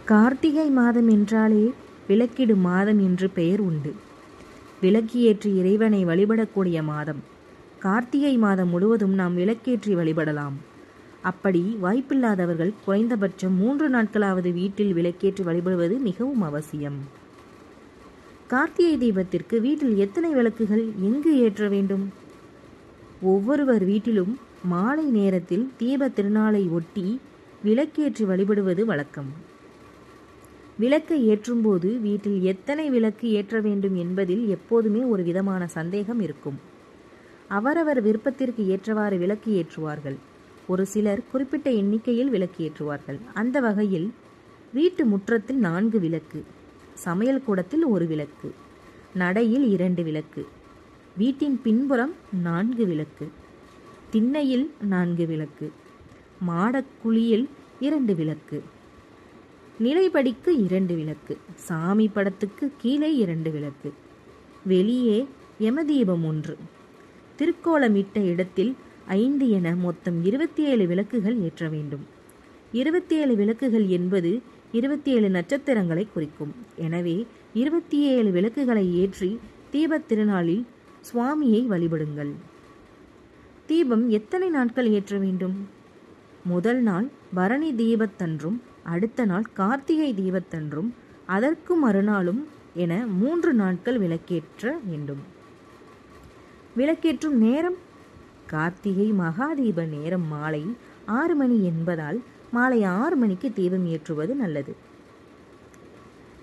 கார்த்திகை மாதம் என்றாலே விளக்கிடும் மாதம் என்று பெயர் உண்டு. விளக்கியேற்றி இறைவனை வழிபடக்கூடிய மாதம். கார்த்திகை மாதம் முழுவதும் நாம் விளக்கேற்றி வழிபடலாம். அப்படி வாய்ப்பில்லாதவர்கள் குறைந்தபட்சம் 3 நாட்களாவது வீட்டில் விளக்கேற்றி வழிபடுவது மிகவும் அவசியம். கார்த்திகை தீபத்திற்கு வீட்டில் எத்தனை விளக்குகள் எங்கு ஏற்ற வேண்டும்? ஒவ்வொருவர் வீட்டிலும் மாலை நேரத்தில் தீப திருநாளை ஒட்டி விளக்கேற்றி வழிபடுவது வழக்கம். விளக்கை ஏற்றும்போது வீட்டில் எத்தனை விளக்கு ஏற்ற வேண்டும் என்பதில் எப்போதுமே ஒரு விதமான சந்தேகம் இருக்கும். அவரவர் விருப்பத்திற்கு ஏற்றவாறு விளக்கு ஏற்றுவார்கள். ஒரு சிலர் குறிப்பிட்ட எண்ணிக்கையில் விளக்கு ஏற்றுவார்கள். அந்த வகையில் வீட்டு முற்றத்தில் 4 விளக்கு, சமையல் கூடத்தில் 1 விளக்கு, நடையில் 2 விளக்கு, வீட்டின் பின்புறம் 4 விளக்கு, திண்ணையில் 4 விளக்கு, மாடக்குழியில் 2 விளக்கு, நிலைப்படிக்கு 2 விளக்கு, சாமி படத்துக்கு கீழே 2 விளக்கு, வெளியே யமதீபம் 1, திருக்கோலமிட்ட இடத்தில் 5 என மொத்தம் 27 விளக்குகள் ஏற்ற வேண்டும். 27 விளக்குகள் என்பது 27 நட்சத்திரங்களை குறிக்கும். எனவே 27 விளக்குகளை ஏற்றி தீபத் திருநாளில் சுவாமியை வழிபடுங்கள். தீபம் எத்தனை நாட்கள் ஏற்ற வேண்டும்? முதல் நாள் பரணி தீபத்தன்றும், அடுத்த நாள் கார்த்திகை தீபத்தன்றும், அதற்கு மறுநாளும் என 3 நாட்கள் விளக்கேற்ற வேண்டும். விளக்கேற்றும் நேரம் கார்த்திகை மகாதீப நேரம் மாலை 6 மணி என்பதால் மாலை 6 மணிக்கு தீபம் ஏற்றுவது நல்லது.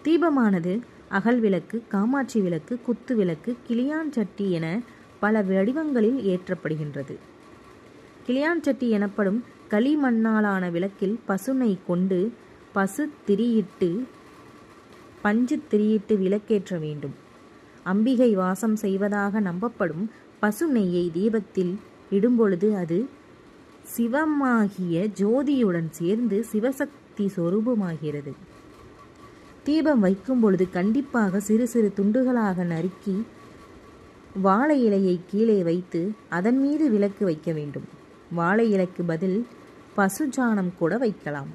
தீபமானது அகல் விளக்கு, காமாட்சி விளக்கு, குத்து விளக்கு, கிளியான் சட்டி என பல வடிவங்களில் ஏற்றப்படுகின்றது. கிளியான் சட்டி எனப்படும் களிமண்ணாலான விளக்கில் பசுனை கொண்டு பஞ்சு திரியிட்டு விளக்கேற்ற வேண்டும். அம்பிகை வாசம் செய்வதாக நம்பப்படும் பசு நெய்யை தீபத்தில் இடும்பொழுது அது சிவமாகிய ஜோதியுடன் சேர்ந்து சிவசக்தி சொரூபமாகிறது. தீபம் வைக்கும் பொழுது கண்டிப்பாக சிறு சிறு துண்டுகளாக நறுக்கி வாழை இலையை கீழே வைத்து அதன் மீது விளக்கு வைக்க வேண்டும். வாழை இலைக்கு பதில் பசுஜானம் கூட வைக்கலாம்.